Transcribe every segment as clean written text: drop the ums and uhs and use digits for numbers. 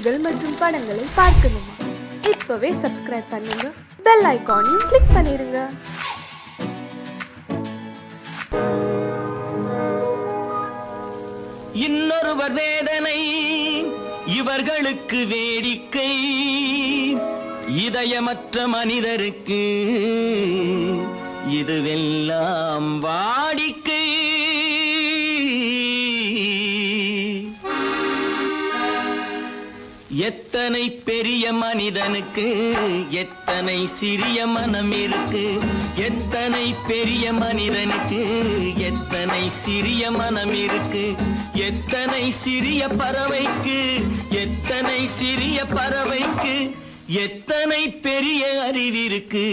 நிகழ்ச்சிகள் மற்றும் படங்களை பார்க்கணுமா? இப்பவே சப்ஸ்கிரைப் பண்ணுங்க, பெல் ஐகானையும் கிளிக் பண்ணிருங்க. இன்னொருவர் வேதனை இவர்களுக்கு வேடிக்கை, இதயமற்ற மனிதருக்கு இதுவெல்லாம் வாடிக்கை. எத்தனை பெரிய மனிதனுக்கு எத்தனை சிறிய மனம் இருக்கு, எத்தனை பெரிய மனிதனுக்கு எத்தனை சிறிய மனம் இருக்கு, எத்தனை சிறிய பறவைக்கு எத்தனை சிறிய பறவைக்கு எத்தனை பெரிய அறிவிருக்கு,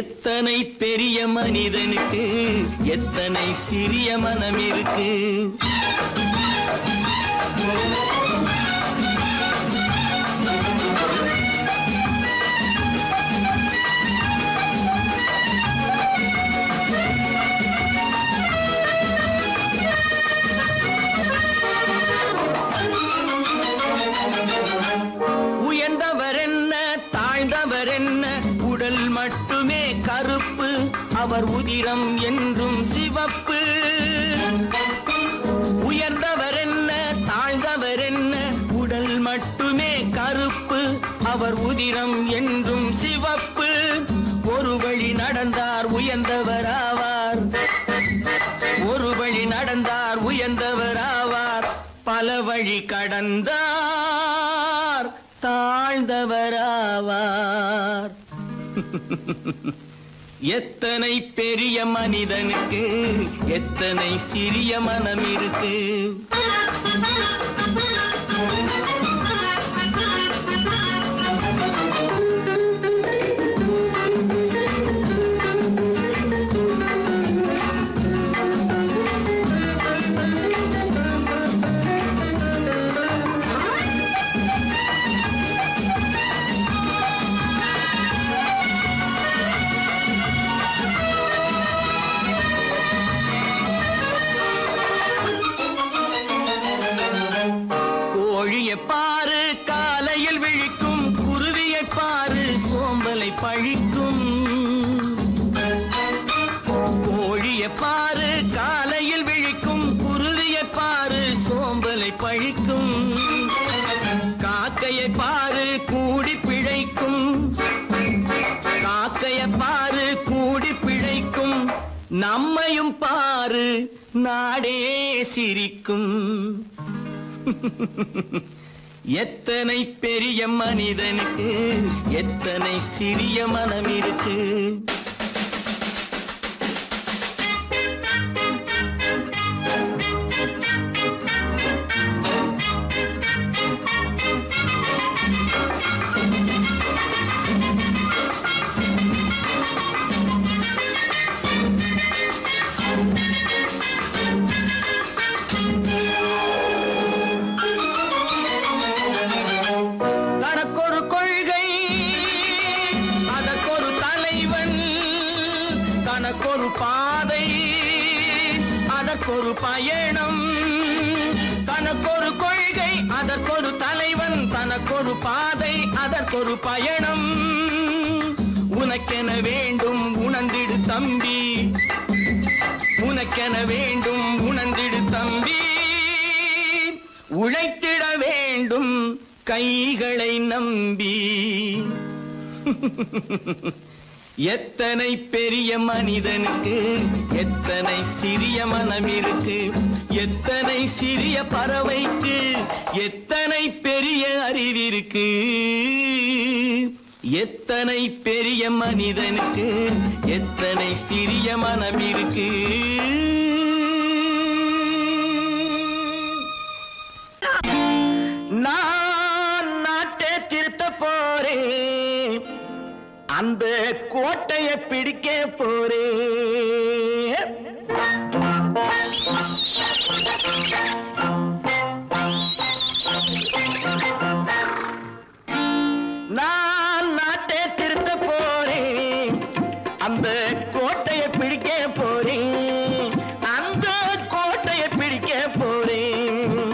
எத்தனை பெரிய மனிதனுக்கு எத்தனை சிறிய மனம் இருக்கு. உயர்ந்தவர் என்ன தாழ்ந்தவர் என்ன, உடல் மட்டுமே கருப்பு, அவர் உதிரம் என்றும் சிவப்பு. உயர்ந்தவர் என்ன தாழ்ந்தவர் என்ன, உடல் மட்டுமே கருப்பு, அவர் உதிரம் என்றும் சிவப்பு. ஒரு வழி நடந்தார் உயர்ந்தவர் ஆவார், ஒரு வழி நடந்தார் உயர்ந்தவர் ஆவார், பல வழி கடந்தார் தாழ்ந்தவர் ஆவார். எத்தனை பெரிய மனிதனுக்கு எத்தனை சிறிய மனம் இருக்கு. கோழியை பாரு காலையில் விழிக்கும், குருவியை பாரு சோம்பலை பழிக்கும். கோழியை பாரு காலையில் விழிக்கும், குருவியை பாரு சோம்பலை பழிக்கும். காக்கையை பாரு கூடி பிழைக்கும், காக்கையை பாரு கூடி பிழைக்கும். நம்மையும் பாரு நாடே சிரிக்கும். எத்தனை பெரிய மனிதனுக்கு எத்தனை சிறிய மனம் இருக்கு. தனக்கொரு கொள்கை அதற்கொரு தலைவன், தனக்கொரு பாதை அதற்கொரு பயணம். தனக்கொரு கொள்கை அதற்கொரு தலைவன், தனக்கொரு பாதை அதற்கொரு பயணம். உனக்கென வேண்டும் உணர்ந்திடு தம்பி, உனக்கென வேண்டும் உணர்ந்திடு தம்பி. உழைத்திட வேண்டும் கைகளை நம்பி. எத்தனை பெரிய மனிதனுக்கு எத்தனை சிறிய மனம் இருக்கு, எத்தனை சிறிய பறவைக்கு எத்தனை பெரிய அறிவிருக்கு, எத்தனை பெரிய மனிதனுக்கு எத்தனை சிறிய மனம் இருக்கு. நான் நாட்டை திருத்த போறேன், அந்த கோட்டையை பிடிக்க போறேன். நான் நாட்டை திருத்த போறேன், அந்த கோட்டையை பிடிக்க போறேன், அந்த கோட்டையை பிடிக்க போறேன்.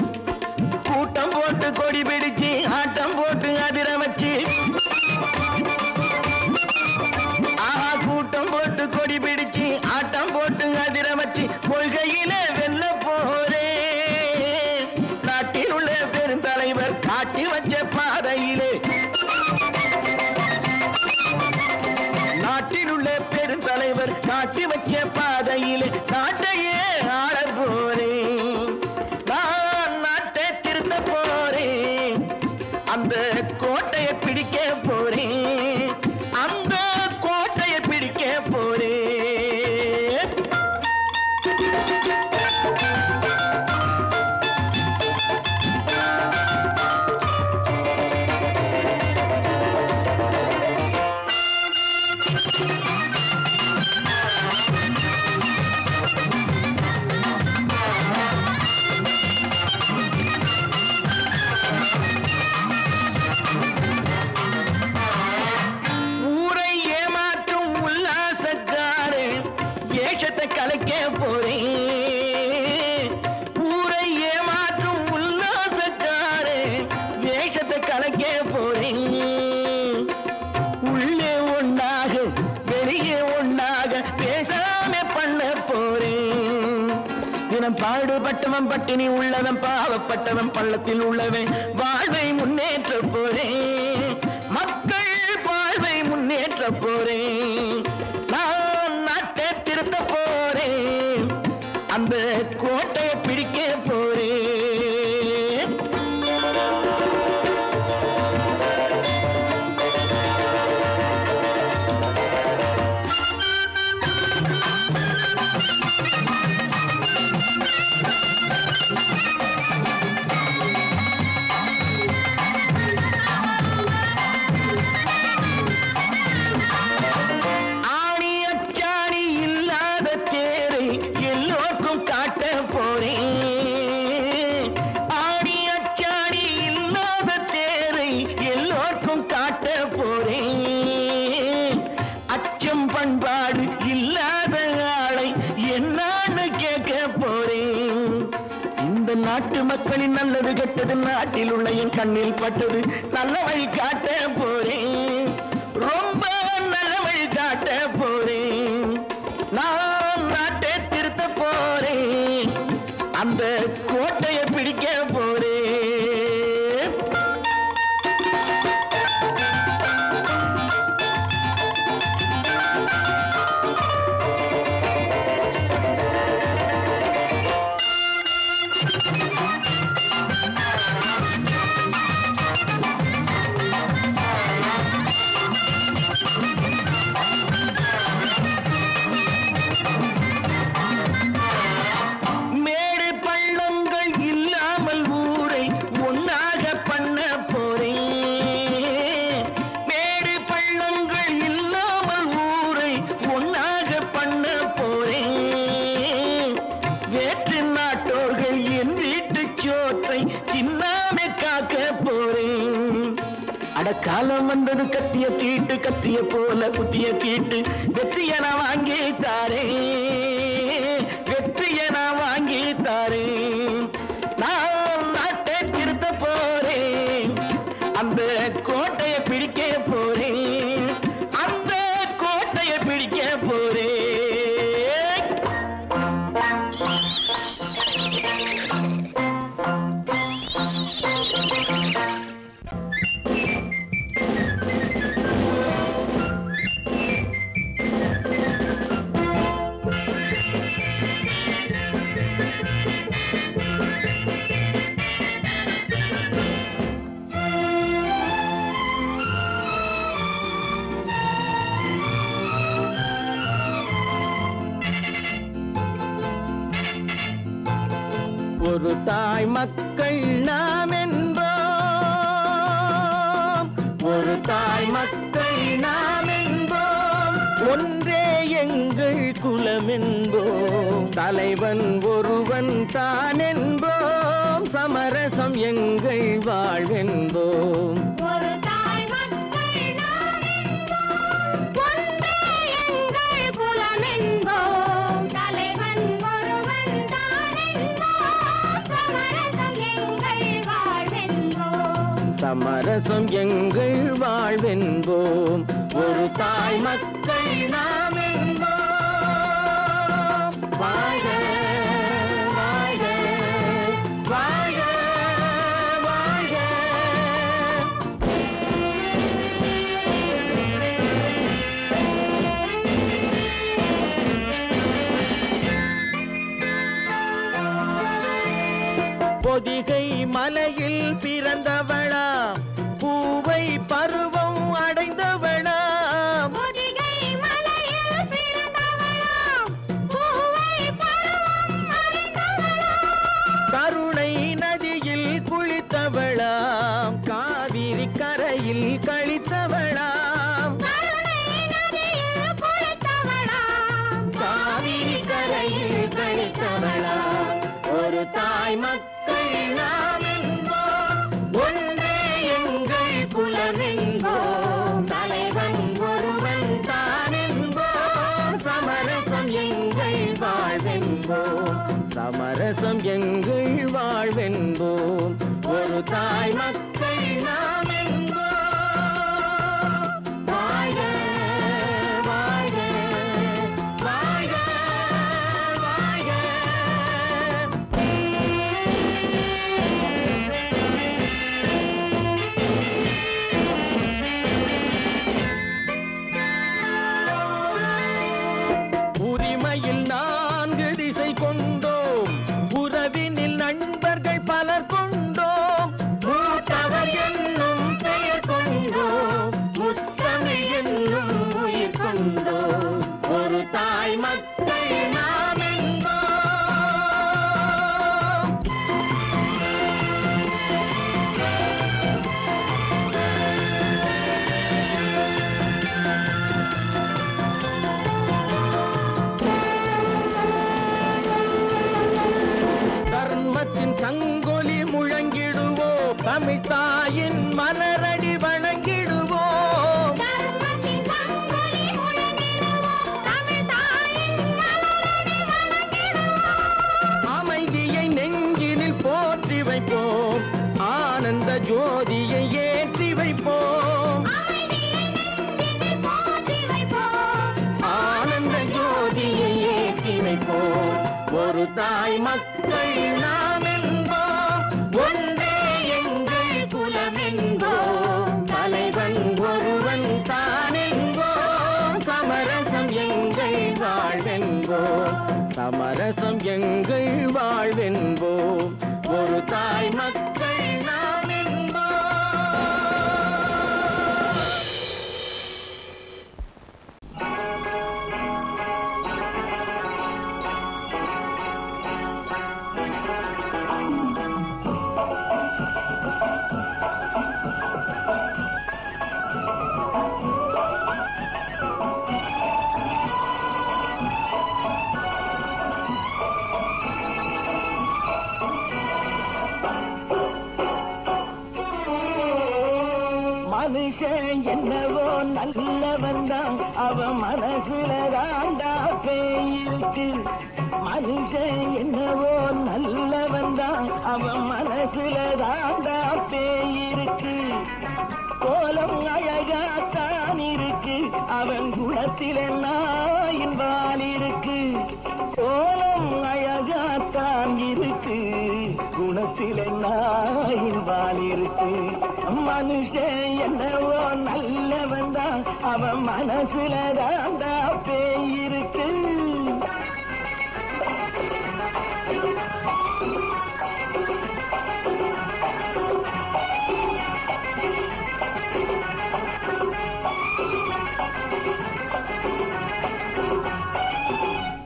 கூட்டம் போட்டு கொடி பிடிச்சு ஆட்டம் பெருந்தலைவர் காட்டி வச்ச பாதையிலே நாட்டில் உள்ள பெருந்தலைவர் காட்டி வச்ச பாதையிலே நாட்டையே ஆள போறேன். நான் நாட்டை திருத்த போறேன். அந்த கோட்டையை பிடிக்க போறேன். அந்த கோட்டையை பிடிக்க போறேன். கலைக்க போறேன். ஊரை ஏமாற்றும் உல்லாசக்காரே வேஷத்தை கலைக்க போறேன். உள்ளே ஒன்னாக வெளியே ஒன்னாக பேசாம பண்ண போறேன். தினம் பாடுபட்டவன் பட்டினி உள்ளவன் பாவப்பட்டவன் பள்ளத்தில் உள்ளவன் வாழ்வை முன்னேற்ற போறேன். மக்கள் வாழ்வை முன்னேற்ற போறேன். நான் நாட்டை திருத்த போறேன். அந்த கோட்டையை பிடிக்க போறேன். பண்பாடு இல்லாத ஆளை என்னான்னு கேட்க போறேன். இந்த நாட்டு மக்களின் நல்லது கெட்டது நாட்டில் உள்ள என் கண்ணில் பட்டது நல்ல வழி காட்ட போறேன். ரொம்ப நல்ல வழி காட்ட போறேன். நான் நாட்டை திருத்த போறேன். அந்த கோட்டையை பிடிக்க போறேன். காலம் வந்தது கத்திய தீட்டு கத்திய போல குத்திய தீட்டு வெற்றிய நான் வாங்கி தாரேன். வெற்றிய நான் வாங்கி தாரேன். நான் நாட்டை திருத்த போறேன். அந்த கோட்டையை பிடிக்க போறேன். அந்த கோட்டையை பிடிக்க போறேன். ஒரு தாய் மக்கள் நாம் என்போம். ஒரு தாய் மக்கள் நாம் என்போம். ஒன்றே எங்கள் குலம் என்போம். தலைவன் ஒருவன் தான் என்போம். சமரசம் எங்கள் வாழ்வென்போம். சமரசம் எங்கள் வாழ்வென்போம். ஒரு தாய் மக்கள் நாம் என்போம். வாழ்க வாழ்க வாழ்க வாழ்க நதியில் கழித்தவளாம் காவிரி கரையில் கழித்தவளாம் ஒரு தாய் மக்கள் நாம் என்போம் ஒன்றே எங்கள் குலம் என்போம் தலைவன் ஒருவன் தான் என்போம் சமரசம் எங்கள் வாழ்வென்போம் சமரசம் எங்கள் வாழ்வென்போம் ஒரு தாய் மக்கள் நாம் என்போம் வாழ்க வாழ்க வாழ்க வாழ்க உரிமையில் 4 திசை கொண்டோம் உறவினில் நண்பர்கள் பலர் கொண்டோம் மூத்தவர் என்னும் பெயர் கொண்டோம் முத்தமிழ் என்னும் உயிர் கொண்டோம் ஒரு தாய் மக்கள் நாம் என்போம் தர்மத்தின் சங்கொலி முழங்கிடுவோம் தமிழ் தாயின் மலரடி வணங்கிடுவோம் அமைதியை நெஞ்சினில் போற்றி வைப்போம் ஆனந்த ஜோதியை ஏற்றி வைப்போம் ஆனந்த ஜோதியை ஏற்றி வைப்போம் ஒரு தாய் மக்கள் நாம் என்போம் ஒன்றே எங்கள் குலம் என்போம் தலைவன் ஒருவன் தான் என்போம் சமரசம் எங்கள் வாழ்வென்போம் சமரசம் எங்கள் வாழ்வென்போம் ஒரு தாய் மக்கள் நாம் என்போம் மனுஷன் என்னவோ நல்லவன் தான் அவன் மனசுல தாண்டா பேயிருக்கு மனுஷன் என்னவோ நல்லவன் தான் அவன் மனசுல தாண்டா பேயிருக்கு கோலம் அழகாத்தான் இருக்கு அவன் குணத்தில நாயின் வால் இருக்கு கோலம் அழகாத்தான் இருக்கு குணத்தில நாயின் வால் இருக்கு மனுஷன் என்னவோ நல்லவன் தான் அவன் மனசுல தாண்டா பேயிருக்கு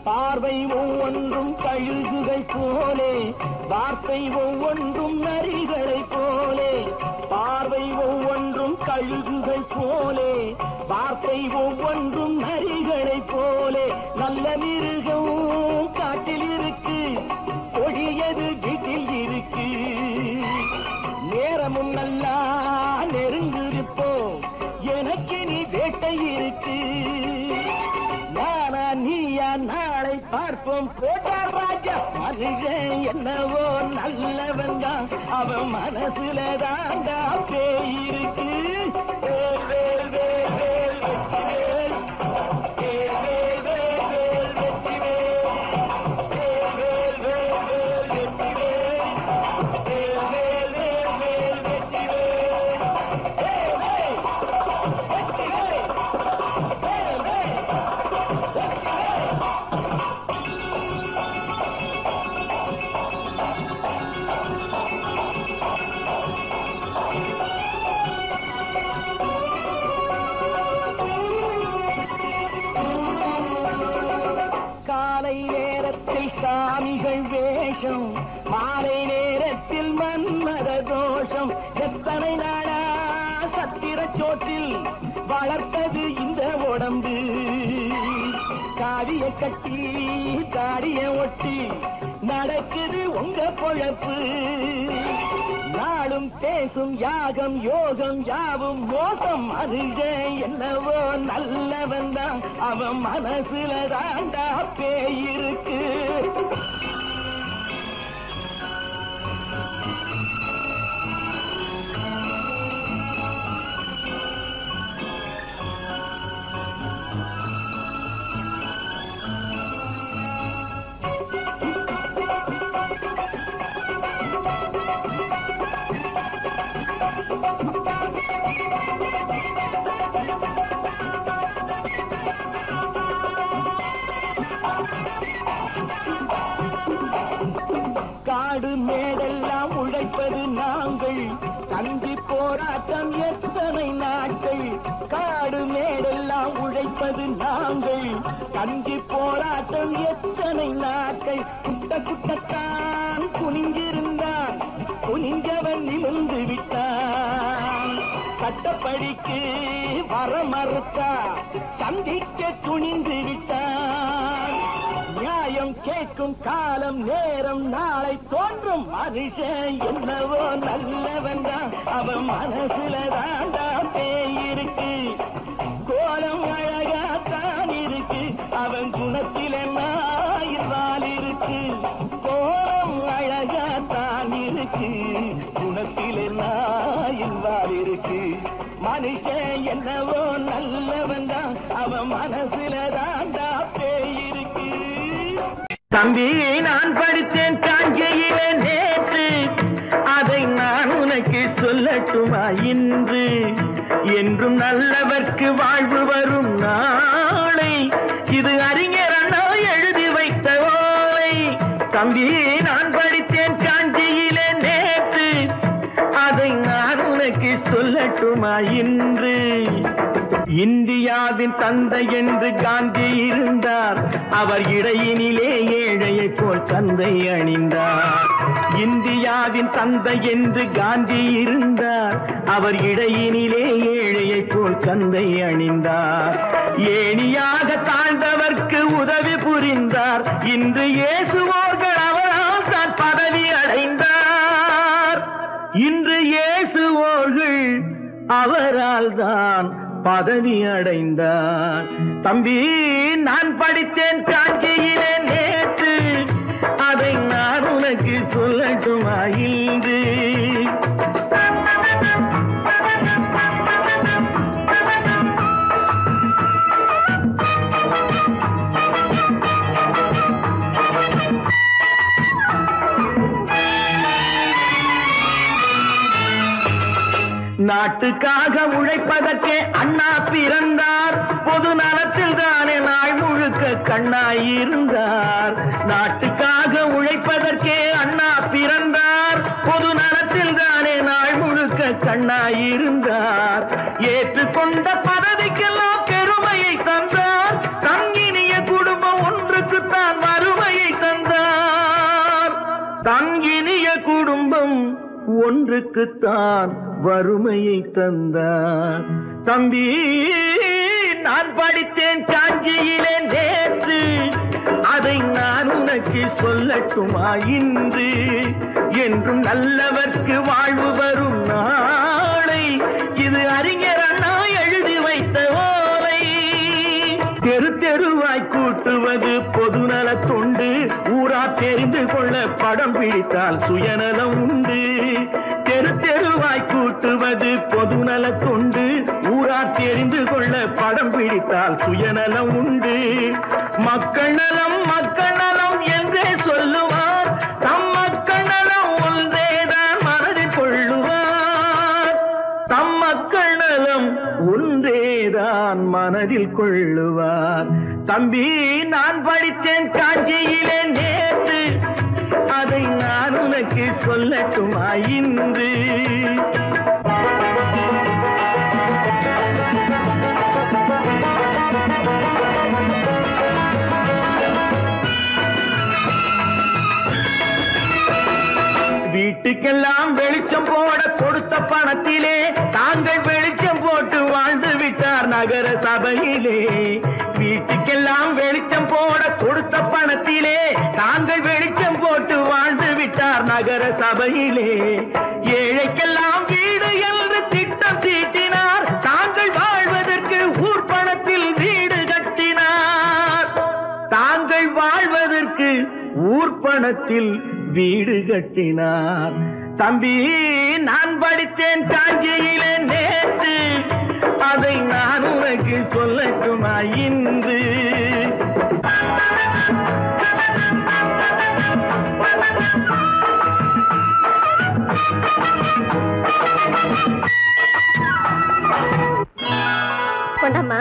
பார்வை ஒவ்வொன்றும் கழுகுகை போலே வார்த்தை ஒவ்வொன்றும் நரிகளை போலே பார்வை ஒவ்வொன்றும் கழுகுகை போலே வார்த்தை ஒவ்வொன்றும் நரிகளை போலே நல்ல மிருகம் காட்டில் இருக்கு கொடியது வீட்டில் இருக்கு நேரமும் நல்லா நெருங்கிருப்போம் எனக்கு நீ வேட்டை இருக்கு நானா நீயா நாளை பார்ப்போம் போட்டார் ராஜா மனுஷன் என்னவோ நல்லவன் தான் அவன் மனசுல தாண்டா பேயிருக்கு சாமிகள் வேஷம் மாலை நேரத்தில் மன்மத தோஷம் எத்தனை நாளா பாத்திரச்சோட்டில் வளர்த்தது இந்த உடம்பு. காவிய கட்டி தாடிய ஒட்டி நடக்குது உங்க பொழப்பு. நாளும் பேசும் யாகம் யோகம் யாவும் மோசம். மனுஷன் என்னவோ நல்லவன் தான், அவன் மனசுல தாண்டா பேயிருக்கு. காடு மேடெல்லாம் உழைப்பது நாங்கள், கஞ்சி போராட்டம் எத்தனை நாட்கள். காடு மேடெல்லாம் உழைப்பது நாங்கள், கஞ்சி போராட்டம் எத்தனை நாட்கள். குட்ட குட்டத்தான் குனிஞ்சிருந்தான், குனிஞ்சவன் நிமிர்ந்து விட்டான். சட்டப்படிக்கு வர மறுத்தா, சந்திக்க துணிந்து விட்டான். நியாயம் கேட்கும் காலம் நேரம் நாளை தோன்றும். மனுஷன் என்னவோ நல்லவன் தான், அவன் மனசுல தாண்டா பேயிருக்கு. கோலம் அழகாத்தான் இருக்கு, அவன் குணத்தில நாயிர்வால் இருக்கு. கோலம் அழகாத்தான் இருக்கு, குணத்தில நாயிர்வால் இருக்கு. மனுஷன் என்னவோ நல்லவன் தான், அவன் மனசுல தாண்டா பேயிருக்கு. தம்பி, நான் படித்தேன் காஞ்சியிலே நேற்று, அதை நான் உனக்கு சொல்லட்டுமா இன்று? என்றும் நல்லவர்க்கு வாழ்வு வரும் நாளை, இது அறிஞர் அண்ணா எழுதி வைத்த ஓலை. தம்பி, நான் படித்தேன் காஞ்சியிலே நேற்று, அதை நான் உனக்கு சொல்லட்டுமா இன்று? இந்தியாவின் தந்தை என்று காந்தி இருந்தார், அவர் இடையினிலே ஏழையை போல் தந்தை அணிந்தார். இந்தியாவின் தந்தை என்று காந்தி இருந்தார், அவர் இடையினிலே ஏழையை போல் தந்தை அணிந்தார். ஏணியாக தாழ்ந்தவர்க்கு உதவி புரிந்தார், இன்று இயேசுவோர்கள் அவரால் தான் பதவி அடைந்தார். இன்று இயேசுவோர்கள் அவரால் தான் பதவி அடைந்தார். தம்பி, நான் படித்தேன் காஞ்சியிலே நேற்று, அதை நான் உனக்கு சொல்லட்டுமா இன்று? நாட்டுக்காக உழைப்பதற்கே அண்ணா பிறந்தார், பொது நலத்தில் தானே நாள் முழுக்க கண்ணாயிருந்தார். நாட்டுக்காக உழைப்பதற்கே அண்ணா பிறந்தார், பொது நலத்தில் தானே நாள் முழுக்க கண்ணாயிருந்தார். ஏற்றுக்கொண்ட பதவிக்கெல்லாம் பெருமையை தந்தார், தங்கினிய குடும்பம் ஒன்றுக்குத்தான் வறுமையை தந்தார். தங்கினிய குடும்பம் ஒன்றுக்குத்தான் வறுமையை தந்தார். தம்பி, நான் படித்தேன் காஞ்சியிலே நேற்று, அதை நான் உனக்கு சொல்லட்டுமா இன்று? என்றும் நல்லவர்க்கு வாழ்வு வரும் நாளை, இது அறிஞர் அண்ணா எழுதி வைத்த ஓலை. தெரு தெருவாய் கூட்டுவது பொதுநல தொண்டு, ஊரா தெரிந்து கொள்ள படம் பிடித்தால் சுயநலம் உண்டு. தெரு தெருவாய் கூட்டுவது பொதுநல தொண்டு, ஊரா தெரிந்து கொள்ள படம் பிடித்தால் சுயநலம் உண்டு. மக்கள் நலம் மக்கள் நலம் என்றே சொல்லுவார், தம் மக்கள் நலம் ஒன்றேதான் மனதில் கொள்ளுவார். தம் மக்கள் நலம் ஒன்றேதான் மனதில் கொள்ளுவார். தம்பி, நான் படித்தேன் காஞ்சியிலே நேற்று, அதை நான் உனக்கு சொல்லட்டுமா இன்று? வீட்டுக்கெல்லாம் வெளிச்சம் போட கொடுத்த பணத்திலே தாங்கள் வெளிச்சம் சபையிலே வீட்டுக்கெல்லாம் வெளிச்சம் போட கொடுத்த பணத்திலே தாங்கள் வெளிச்சம் போட்டு வாழ்ந்து விட்டார் நகர சபையிலே. ஏழைக்கெல்லாம் வீடு என்று திட்டம் தீட்டினார், தாங்கள் வாழ்வதற்கு ஊர் பணத்தில் வீடு கட்டினார். தாங்கள் வாழ்வதற்கு ஊர் பணத்தில் வீடு கட்டினார். தம்பி, நான் படித்தேன் காஞ்சியிலே நேற்று, அதை நான் உனக்கு சொல்லட்டுமா இன்று? கொண்டாமா,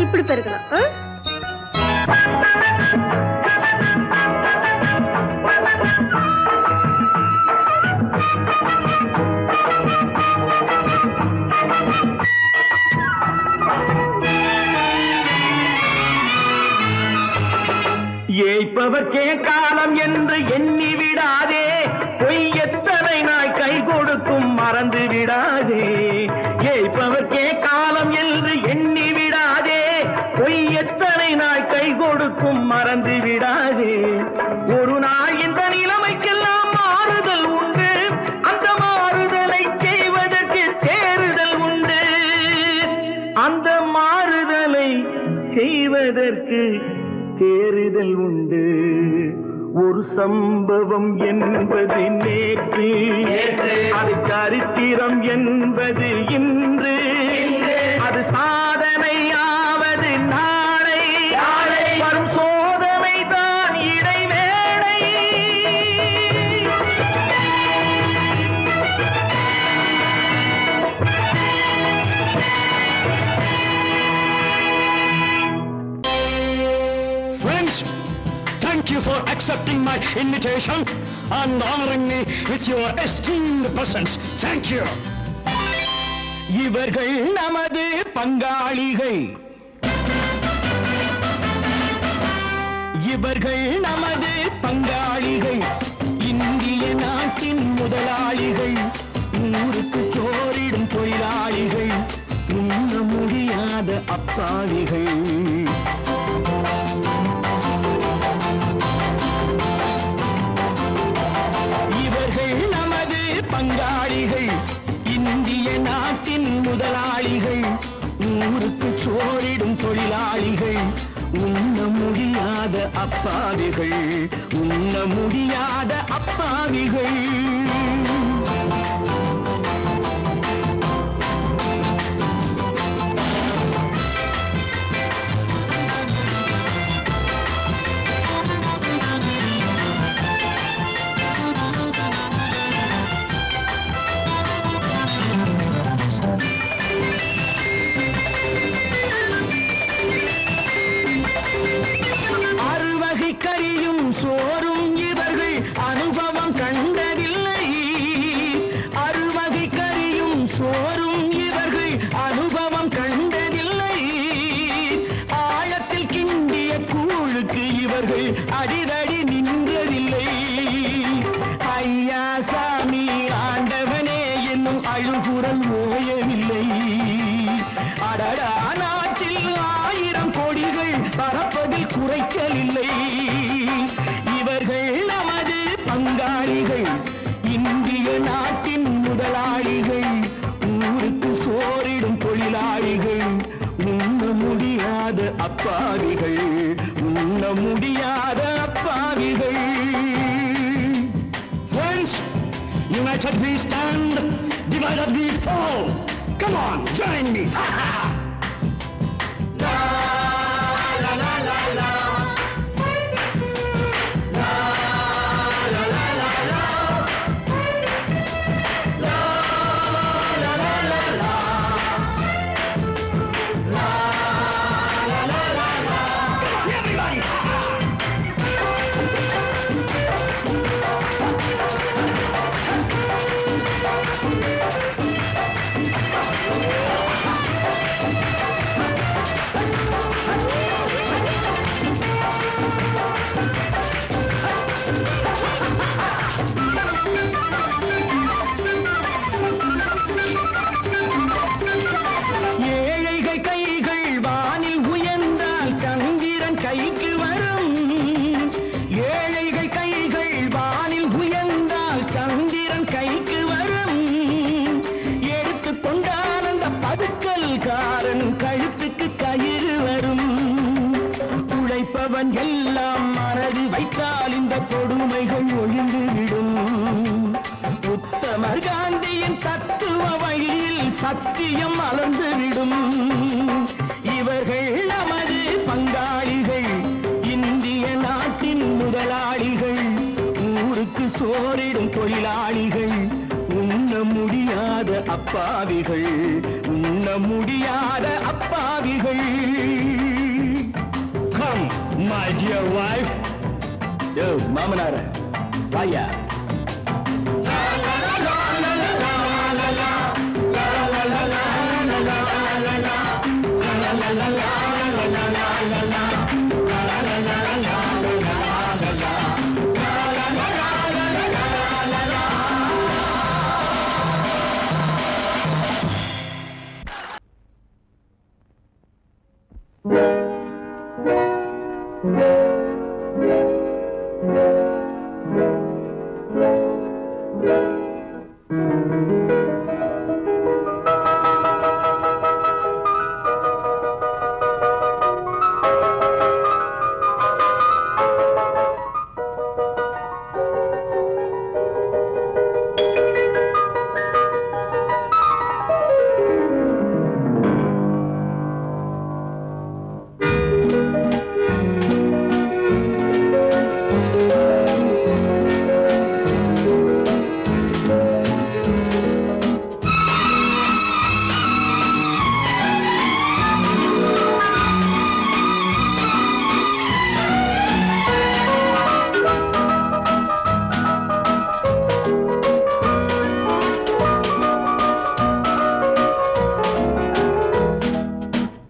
இப்படி பெருக்கலாம். ஏய்ப்பவர்க்கே காலம் என்று எண்ணி விடாதே, பொய் எத்தனை நாய் கை கொடுக்கும் மறந்து விடாதே. ஏய்ப்பவர்க்கே காலம் என்று எண்ணி விடாதே, பொய் எத்தனை நாய் கை கொடுக்கும் மறந்து விடாதே. ஒரு நாள் இந்த நிலைமைக்கெல்லாம் மாறுதல் உண்டு, அந்த மாறுதலை செய்வதற்கு தேறுதல் உண்டு. அந்த மாறுதலை செய்வதற்கு தேறுதல் உண்டு. ஒரு சம்பவம் என்பது நேற்று, அது சரித்திரம் என்பது இன்று, அது சாதனையாவது நாளை, வரும் சோதனை தான் இடைவேளை. Thank you for accepting my invitation and honoring me with your esteemed presence. Thank you. இவர்கள் நமது பங்காளிகள், இவர்கள் நமது பங்காளிகள், இந்திய நாட்டின் முதலாளிகள், ஊருக்கு சோறிடும் தொழிலாளிகள், உண்ண முடியாத அப்பாவிகள். பங்காளிகள், இந்திய நாட்டின் முதலாளிகள், ஊருக்கு சோறிடும் தொழிலாளிகள், உண்ண முடியாத அப்பாவிகள், உண்ண முடியாத அப்பாவிகள். கரியும் சோறும் இவர்கள் அனுபவம் கண்டதில்லை. அறுவகை கரியும் சோறும் இவர்கள் அனுபவம் கண்டதில்லை. ஆழத்தில் கிண்டிய கூழுக்கு இவர்கள் அடிதடி நின்றதில்லை. ஐயா சாமி ஆண்டவனே என்னும் அழுகுரல் ஓயவில்லை. அடடா, நாட்டில் 1000 கோடிகள் பறப்பதில் குறைச்சல் இல்லை. இவர்கள் நமது பங்காளிகள், இந்திய நாட்டின் முதலாளிகள், ஊருக்கு சோறிடும் தொழிலாளிகள், உண்ண முடியாத அப்பாவிகள், உண்ண முடியாத அப்பாவிகள். Friends, united we stand, divided we fall. Come on, join me. இறைவன் எல்லாம் மனது வைத்தால் இந்த கொடுமைகள் ஒழிந்துவிடும். உத்தமர் காந்தியின் தத்துவ வழியில் சத்தியம் மலர்ந்துவிடும். இவர்கள் நமது பங்காளிகள், இந்திய நாட்டின் முதலாளிகள், ஊருக்கு சோறிடும் தொழிலாளிகள், உண்ண முடியாத அப்பாவிகள், உண்ண முடியாத அப்பாவிகள். Come, my dear wife. Yo, மாமனார வாயா.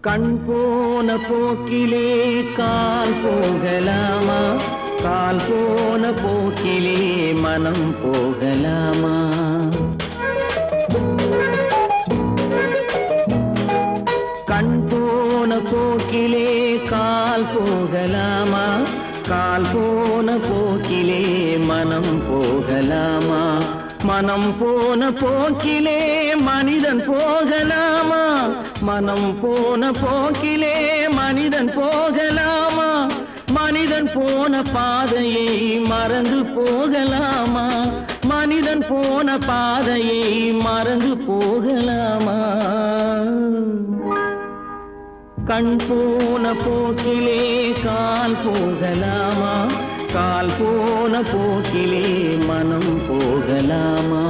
கண் போன போக்கிலே கால் போகலாமா, கால் போன போக்கிலே மனம் போகலாமா? கண் போன போக்கிலே கால் போகலாமா, கால் போன போக்கிலே மனம் போகலாமா? மனம் போன போக்கிலே மனிதன் போகலாமா, மனம் போன போக்கிலே மனிதன் போகலாமா? மனிதன் போன பாதையை மறந்து போகலாமா, மனிதன் போன பாதையை மறந்து போகலாமா? கண் போன போக்கிலே கால் போகலாமா, கால் போன போக்கிலே மனம் போகலாமா?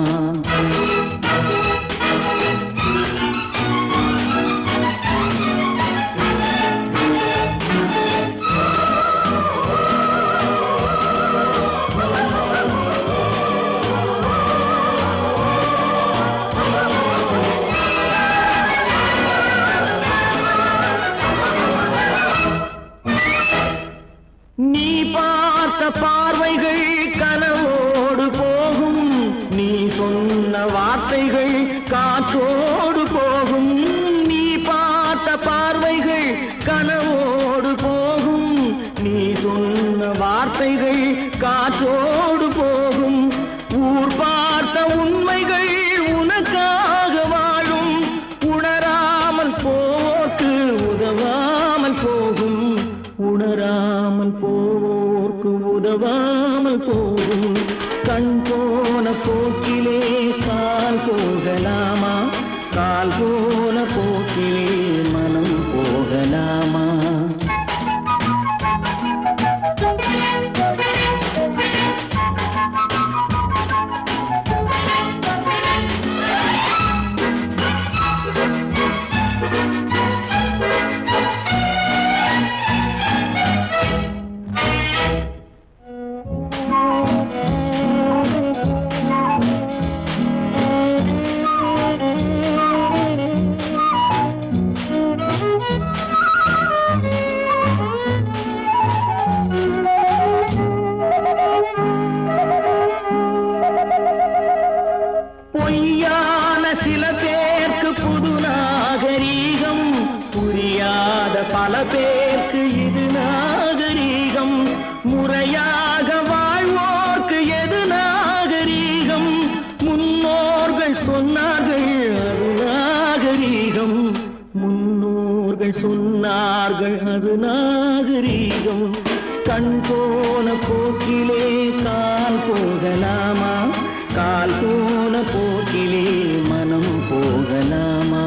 நீ பார்த்த பார்வைகள் கனவோடு போகும், நீ சொன்ன வார்த்தைகள் காற்றோடு போகும். நீ பார்த்த பார்வைகள் கனவோடு போகும், நீ சொன்ன வார்த்தைகள் காற்றோடு போகும். ஊர் பார்த்த உண்மைகள் உனக்காக வாழும், உணராமல் போக்கு உதவாமல் போகும், உணராமல் போக்கு உதவாமல் போகும். கண் போன போக்கிலே கால் போகலாமா, கால் போன போக்கிலே மனம் போகலாமா? பொய்யான சில பேருக்கு புது நாகரீகம், புரியாத பல பேருக்கு இது நாகரீகம். முறையாக வாழ்வோர்க்கு எது நாகரீகம்? முன்னோர்கள் சொன்னார்கள் அது நாகரீகம், முன்னோர்கள் அவர்கள் சொன்னார்கள் அது நாகரீகம். கண் போன போக்கிலே கால் போகலாமா? கால் போன போக்கிலே மனம் போகலாமா?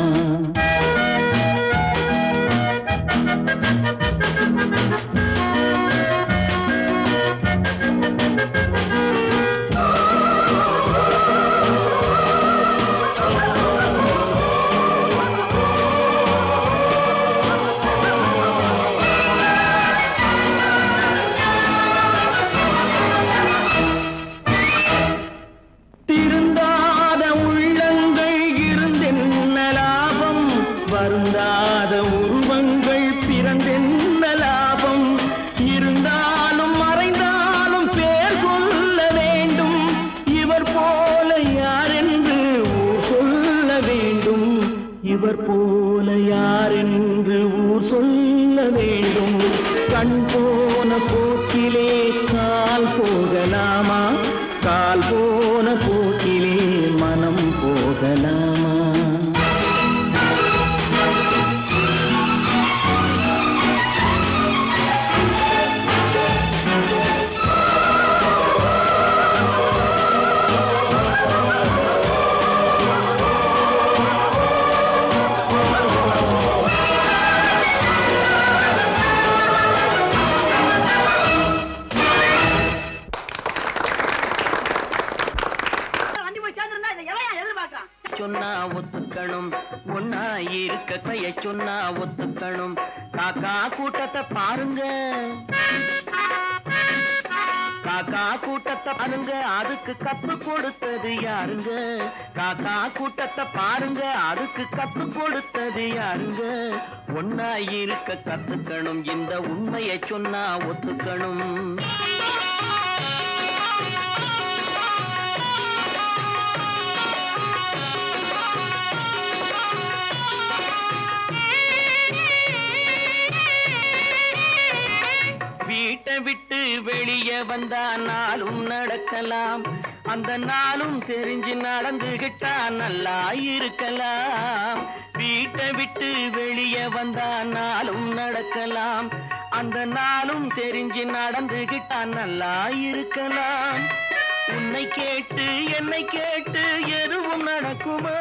இவர் போல யார் என்று ஊர் சொல்ல வேண்டும். கண் போன போக்கிலே கால் போகலாமா? கால் போன போக்கிலே மனம் போகலாமா? சொன்னா ஒத்துக்கணும், ஒன்னா இருக்க கைய சொன்னா ஒத்துக்கணும். காக்கா கூட்டத்தை பாருங்க, காக்கா கூட்டத்தை பாருங்க, அதுக்கு கத்து கொடுத்தது யாருங்க? காக்கா கூட்டத்தை பாருங்க, அதுக்கு கத்து கொடுத்தது யாருங்க? ஒன்னா இருக்க கத்துக்கணும், இந்த உண்மையை சொன்னா ஒத்துக்கணும். வீட்டை விட்டு வெளியே வந்தா நாளும் நடக்கலாம், அந்த நாளும் தெரிஞ்சு நடந்துகிட்டா நல்லா இருக்கலாம். வீட்டை விட்டு வெளியே வந்தா நாளும் நடக்கலாம், அந்த நாளும் தெரிஞ்சு நடந்துகிட்டா நல்லா இருக்கலாம். உன்னை கேட்டு என்னை கேட்டு எதுவும் நடக்குமா?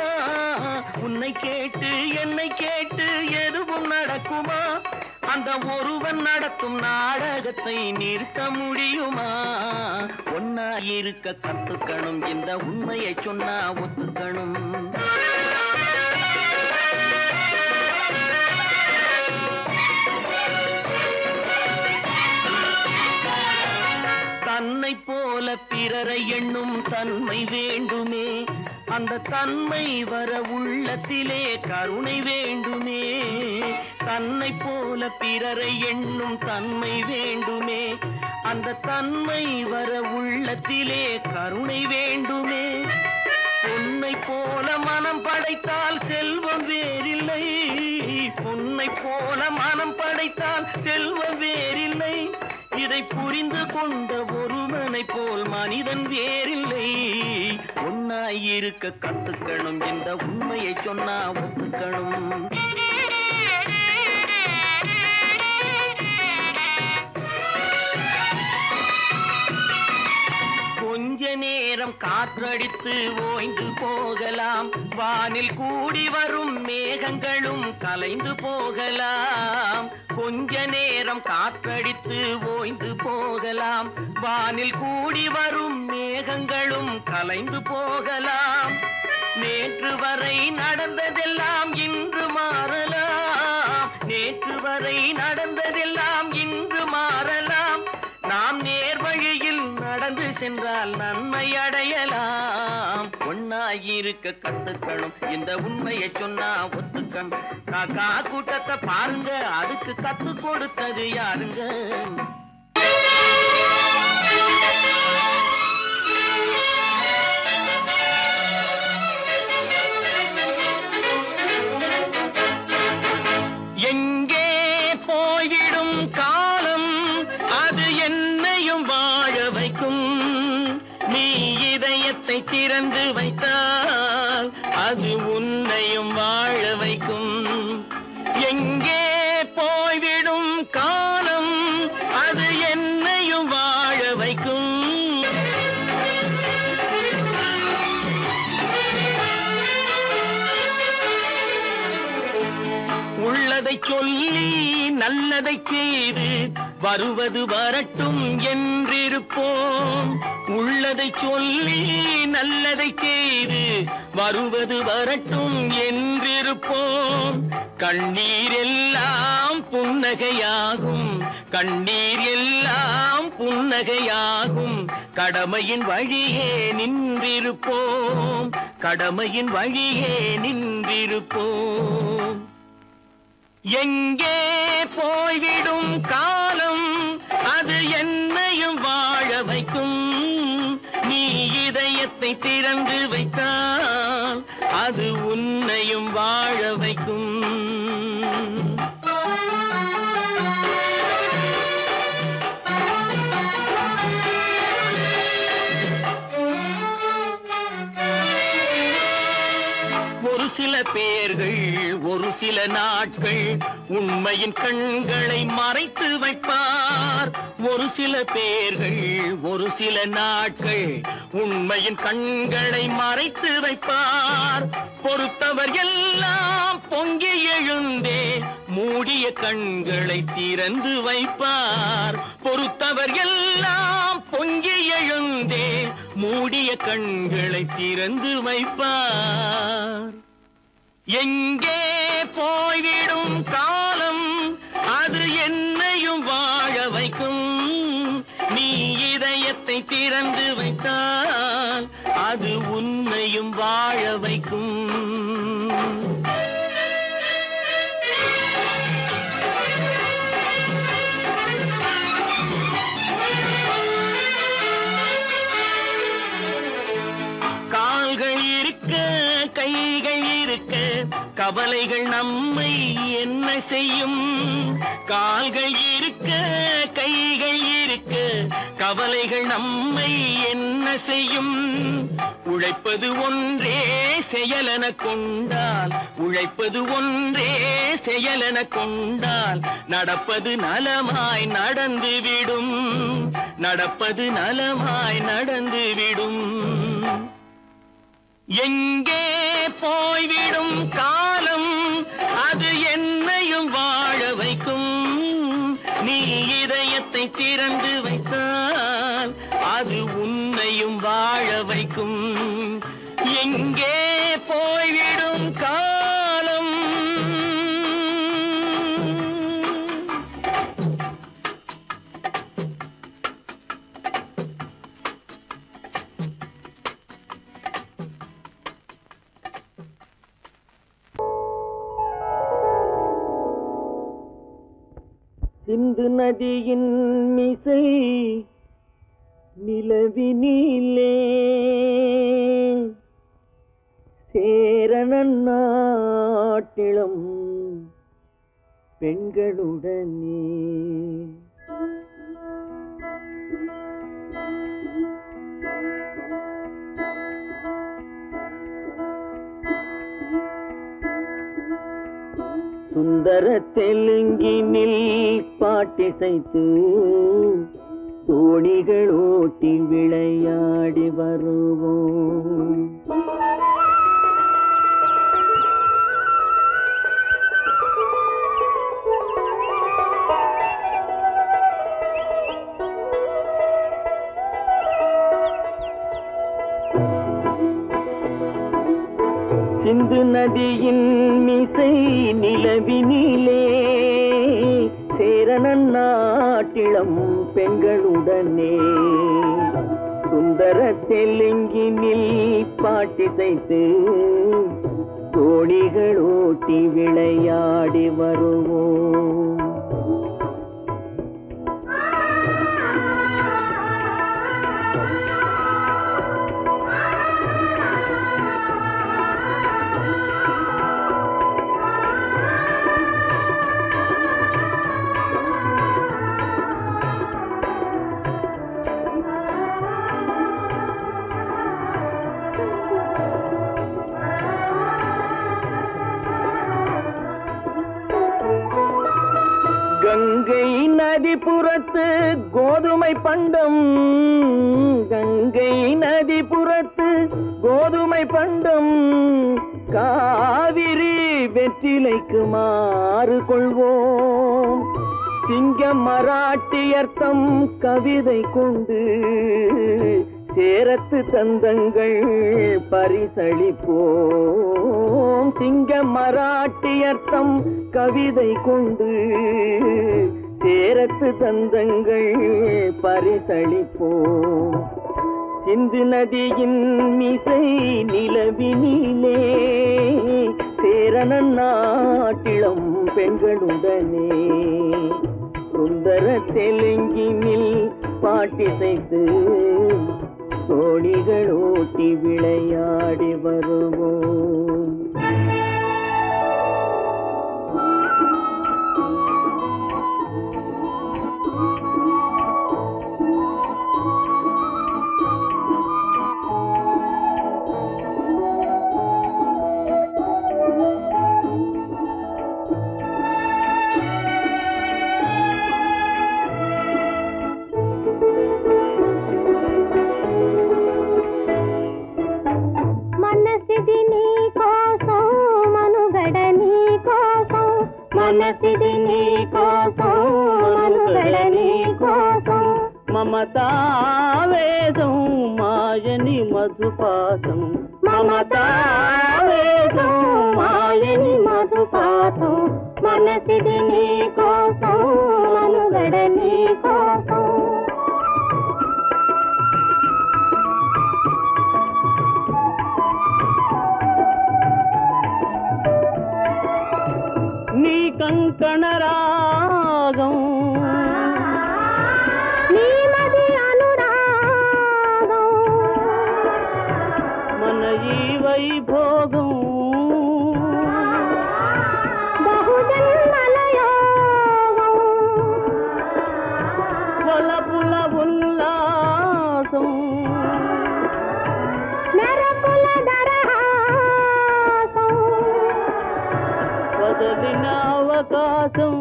உன்னை கேட்டு என்னை கேட்டு எதுவும் நடக்குமா? அந்த ஒருவன் நடத்தும் நாடகத்தை நிறுத்த முடியுமா? ஒன்னா இருக்க கத்துக்கணும், இந்த உண்மையை சொன்னா ஒத்துக்கணும். தன்னை போல பிறரை எண்ணும் தன்மை வேண்டுமே, அந்த தன்மை வர உள்ளத்திலே கருணை வேண்டுமே. தன்னை போல பிறரை எண்ணும் தன்மை வேண்டுமே, அந்த தன்மை வர உள்ளத்திலே கருணை வேண்டுமே. பொன்னை போல மனம் படைத்தால் செல்வம் வேறில்லை, பொன்னை போல மனம் படைத்தால் செல்வம் வேறில்லை. இதை புரிந்து கொண்ட ஒருவனை போல் மனிதன் வேறில்லை. ஒன்னாயிருக்க கத்துக்கணும், இந்த உண்மையை சொன்னா ஒத்துக்கணும். கொஞ்ச நேரம் காற்றடித்து ஓய்ந்து போகலாம், வானில் கூடி வரும் மேகங்களும் கலைந்து போகலாம். கொஞ்ச நேரம் காற்றடித்து ஓய்ந்து போகலாம், வானில் கூடி வரும் மேகங்களும் கலைந்து போகலாம். நேற்று வரை நடந்ததெல்லாம் இன்று மாறலாம், நேற்று வரை நடந்ததெல்லாம் இன்று மாறலாம். நாம் நேர்வழியில் நடந்து சென்றால் நன்மை அடையலாம். ஒன்னாயிருக்க கத்துக்கணும், இந்த உண்மையை சொன்னா ஒத்துக்கணும். காக்கா கூட்டத்தை பாருங்க, அதுக்கு கத்து கொடுத்தது யாருங்க? எங்கே போயிடும் காலம், அது என்னையும் வாழ வைக்கும். நீ இதயத்தை திறந்து வைத்தால் அது உன்னையும் வாழ வைக்கும். எங்கே உள்ளதை சொல்லி நல்லதை செய்து வருவது வரட்டும் என்றிருப்போம். உள்ளதை சொல்லி நல்லதை செய்து வருவது வரட்டும் என்றிருப்போம். கண்ணீர் எல்லாம் புன்னகையாகும், கண்ணீர் எல்லாம் புன்னகையாகும். கடமையின் வழியே நின்றிருப்போம், கடமையின் வழியே நின்றிருப்போம். எங்கே போய்விடும் காலம் அது என்னையும் வாழ வைக்கும். நீ இதயத்தை திறந்து வைத்தால் அது உன்னையும் வாழ வைக்கும். ஒரு சில பேர்கள் ஒரு சில நாட்கள் உண்மையின் கண்களை மறைத்து வைப்பார். ஒரு சில பேர்கள் ஒரு சில நாட்கள் உண்மையின் கண்களை மறைத்து வைப்பார். பொறுத்தவர் எல்லாம் பொங்கி எழுந்தே மூடிய கண்களை திறந்து வைப்பார். பொறுத்தவர் எல்லாம் பொங்கி எழுந்தே மூடிய கண்களை திறந்து வைப்பார். எங்கே போய்விடும் காலம் அது என்னையும் வாழ வைக்கும். நீ இதயத்தை திறந்து வைத்தால் அது உன்னையும் வாழ வைக்கும். கால்கள் இருக்க கைகள் இருக்க கவலைகள் நம்மை என்ன செய்யும். கால்கள் இருக்க கைகள் இருக்க கவலைகள் நம்மை என்ன செய்யும். உழைப்பது ஒன்றே செயலென கொண்டால், உழைப்பது ஒன்றே செயலென கொண்டால் நடப்பது நலமாய் நடந்துவிடும், நடப்பது நலமாய் நடந்துவிடும். எங்கே போய்விடும் காலம் அது என்னையும் வாழ வைக்கும். நீ இதயத்தை திறந்து வைத்தால் அது உன்னையும் வாழ வைக்கும். எங்கே போய்விடும் காலம். சிந்து நதியின் மிசை நிலவினிலே சேரணன் நாட்டிளம் பெண்களுடனே சுந்தர தெலுங்கினில் பாட்டிசைத்து தோணிகள் ஓட்டி விளையாடி வருவோம். சிந்து நதியின் மிசை நிலவினிலே சேரணன் நாட்டிளம் பெண்களுடனே சுந்தர தெலுங்கினில் பாட்டிசைத்து தோணிகள் ஓட்டி விளையாடி வருவோம். கங்கை நதிபுறத்து கோதுமை பண்டம், கங்கை நதிபுறத்து கோதுமை பண்டம், காவிரி வெற்றிலைக்கு மாறு கொள்வோம். சிங்க மராட்டியர்த்தம் கவிதை கொண்டு சேரத்து தந்தங்கள் பரிசளிப்போம். சிங்க மராட்டியர்த்தம் கவிதை கொண்டு சேரத்து தந்தங்கள் பரிசளிப்போம். சிந்து நதியின் மிசை நிலவினிலே சேரணன் நாட்டிளம் பெண்களுடனே சுந்தர தெலுங்கினில் பாட்டிசைத்து தோணிகள் ஓட்டி விளையாடி வருவோம். మమతావేదం మాయని మధుపాతం మమతావేదం మాయని మధుపాతం మనసిది నీ కోసం మనుగడ నీ కోసం నీ కంకణ రాగం వైభోగం బహుజన్మలయోగం వలపుల ఉల్లాసం మెరపుల దరహాసం వదలిన అవకాశం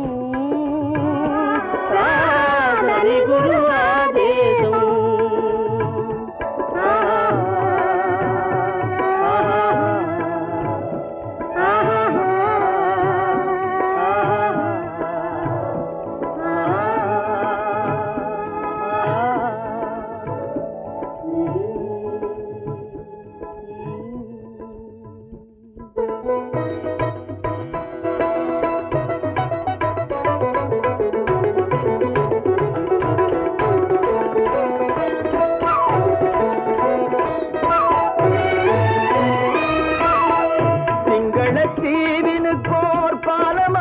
కాదని గురు ఆదేశం சிங்களத்தீவினுக்கோர் பாலம்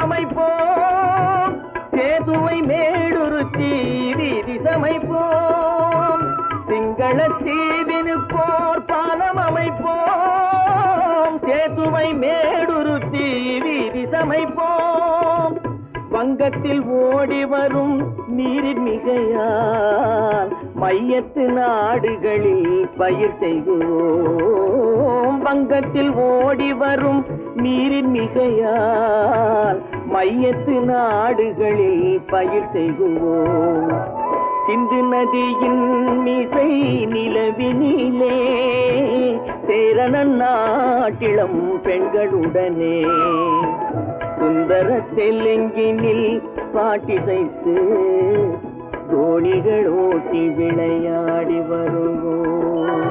அமைப்போம் சேதுவை மேடுருத்தி வீதி சமைப்போம் வங்கத்தில் ஓடி வரும் நீரின் மிகையால் மையத்து நாடுகளில் பயிர் செய்வோம் வங்கத்தில் ஓடி வரும் நீரின் மிகையால் மையத்து நாடுகளில் பயிர் செய்வோம் சிந்து நதியின் மிசை நிலவினிலே சேரணன் நாட்டிளம் பெண்களுடனே சுந்தர தெலுங்கினில் பாட்டிசைத்து தோணிகள் ஓட்டி விளையாடி வருவோம்.